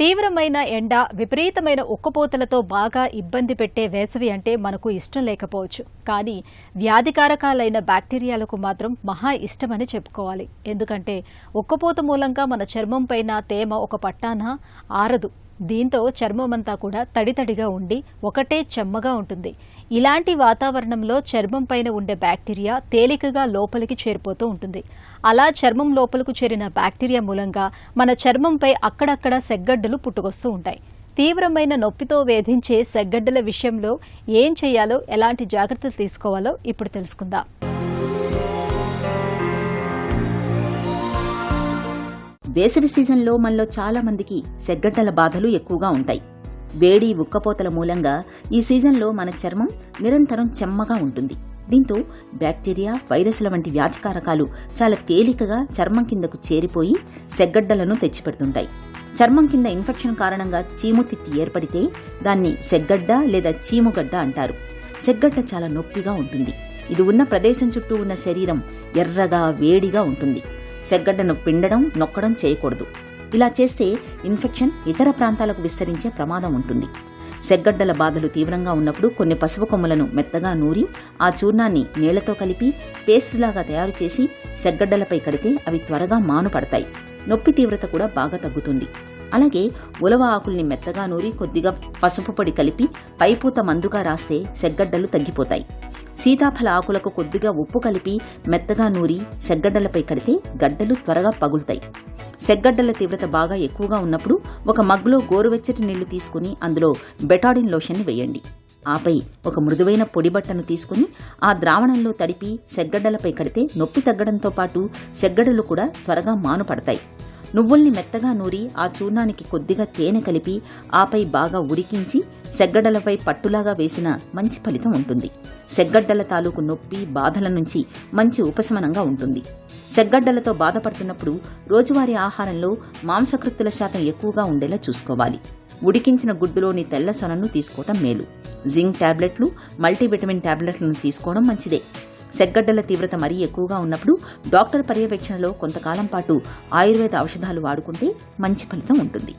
తీవ్రమైన ఎండ, విపరీతమైన ఉక్కపోతలతో బాగా ఇబ్బంది పెట్టే వేసవి అంటే మనకు ఇష్టం లేకపోవచ్చు. కానీ వ్యాధికారకాలైన బ్యాక్టీరియాలకు మాత్రం మహా ఇష్టమని చెప్పుకోవాలి. ఎందుకంటే ఉక్కపోత మూలంగా మన చర్మం పైన తేమ ఒక పట్టాన ఆరదు. దీంతో చర్మమంతా కూడా తడితడిగా ఉండి ఒకటే చెమ్మగా ఉంటుంది. ఇలాంటి వాతావరణంలో చర్మం పైన ఉండే బ్యాక్టీరియా తేలికగా లోపలికి చేరిపోతూ ఉంటుంది. అలా చర్మం లోపలకు చేరిన బ్యాక్టీరియా మూలంగా మన చర్మంపై అక్కడక్కడ సెగ్గడ్డలు పుట్టుకొస్తూ ఉంటాయి. తీవ్రమైన నొప్పితో వేధించే సెగ్గడ్డల విషయంలో ఏం చేయాలో, ఎలాంటి జాగ్రత్తలు తీసుకోవాలో ఇప్పుడు తెలుసుకుందాం. వేసవి సీజన్లో మనలో చాలా మందికి సెగ్గడ్డల బాధలు ఎక్కువగా ఉంటాయి. వేడి, ఉక్కపోతల మూలంగా ఈ సీజన్లో మన చర్మం నిరంతరం చెమ్మగా ఉంటుంది. దీంతో బ్యాక్టీరియా, వైరస్ల వంటి వ్యాధికారకాలు చాలా తేలికగా చర్మం కిందకు చేరిపోయి సెగ్గడ్డలను తెచ్చిపెడుతుంటాయి. చర్మం కింద ఇన్ఫెక్షన్ కారణంగా చీముతిత్తి ఏర్పడితే దాన్ని సెగ్గడ్డ లేదా చీముగడ్డ అంటారు. సెగ్గడ్డ చాలా నొప్పిగా ఉంటుంది. ఇది ఉన్న ప్రదేశం చుట్టూ ఉన్న శరీరం ఎర్రగా, వేడిగా ఉంటుంది. సెగ్గడ్డను పిండడం, నొక్కడం చేయకూడదు. ఇలా చేస్తే ఇన్ఫెక్షన్ ఇతర ప్రాంతాలకు విస్తరించే ప్రమాదం ఉంటుంది. సెగ్గడ్డల బాధలు తీవ్రంగా ఉన్నప్పుడు కొన్ని పసుపు కొమ్మలను మెత్తగా నూరి ఆ చూర్ణాన్ని నీళ్లతో కలిపి పేస్టులాగా తయారు చేసి సెగ్గడ్డలపై కడితే అవి త్వరగా మానుపడతాయి. నొప్పి తీవ్రత కూడా బాగా తగ్గుతుంది. అలాగే ఉలవ ఆకుల్ని మెత్తగా నూరి కొద్దిగా పసుపు పొడి కలిపి పైపూత మందుగా రాస్తే సెగ్గడ్డలు తగ్గిపోతాయి. సీతాఫల ఆకులకు కొద్దిగా ఉప్పు కలిపి మెత్తగా నూరి సెగ్గడ్డలపై కడితే గడ్డలు త్వరగా పగులుతాయి. సెగ్గడ్డల తీవ్రత బాగా ఎక్కువగా ఉన్నప్పుడు ఒక మగ్గులో గోరువెచ్చటి నీళ్లు తీసుకుని అందులో బెటాడిన్ లోషన్ని వేయండి. ఆపై ఒక మృదువైన పొడిబట్టను తీసుకుని ఆ ద్రావణంలో తడిపి సెగ్గడ్డలపై కడితే నొప్పి తగ్గడంతో పాటు సెగ్గడ్డలు కూడా త్వరగా మానుపడతాయి. నువ్వుల్ని మెత్తగా నూరి ఆ చూర్ణానికి కొద్దిగా తేనె కలిపి ఆపై బాగా ఉడికించి సెగ్గడ్డలపై పట్టులాగా వేసిన మంచి ఫలితం ఉంటుంది. సెగ్గడ్డల తాలూకు నొప్పి, బాధల నుంచి మంచి ఉపశమనంగా ఉంటుంది. సెగ్గడ్డలతో బాధపడుతున్నప్పుడు రోజువారీ ఆహారంలో మాంసకృత్తుల శాతం ఎక్కువగా ఉండేలా చూసుకోవాలి. ఉడికించిన గుడ్డులోని తెల్ల సొనను తీసుకోవడం మేలు. జింక్ టాబ్లెట్లు, మల్టీవిటమిన్ టాబ్లెట్లను తీసుకోవడం మంచిదే. సెగ్గడ్డల తీవ్రత మరీ ఎక్కువగా ఉన్నప్పుడు డాక్టర్ పర్యవేక్షణలో కొంతకాలం పాటు ఆయుర్వేద ఔషధాలు వాడుకుంటే మంచి ఫలితం ఉంటుంది.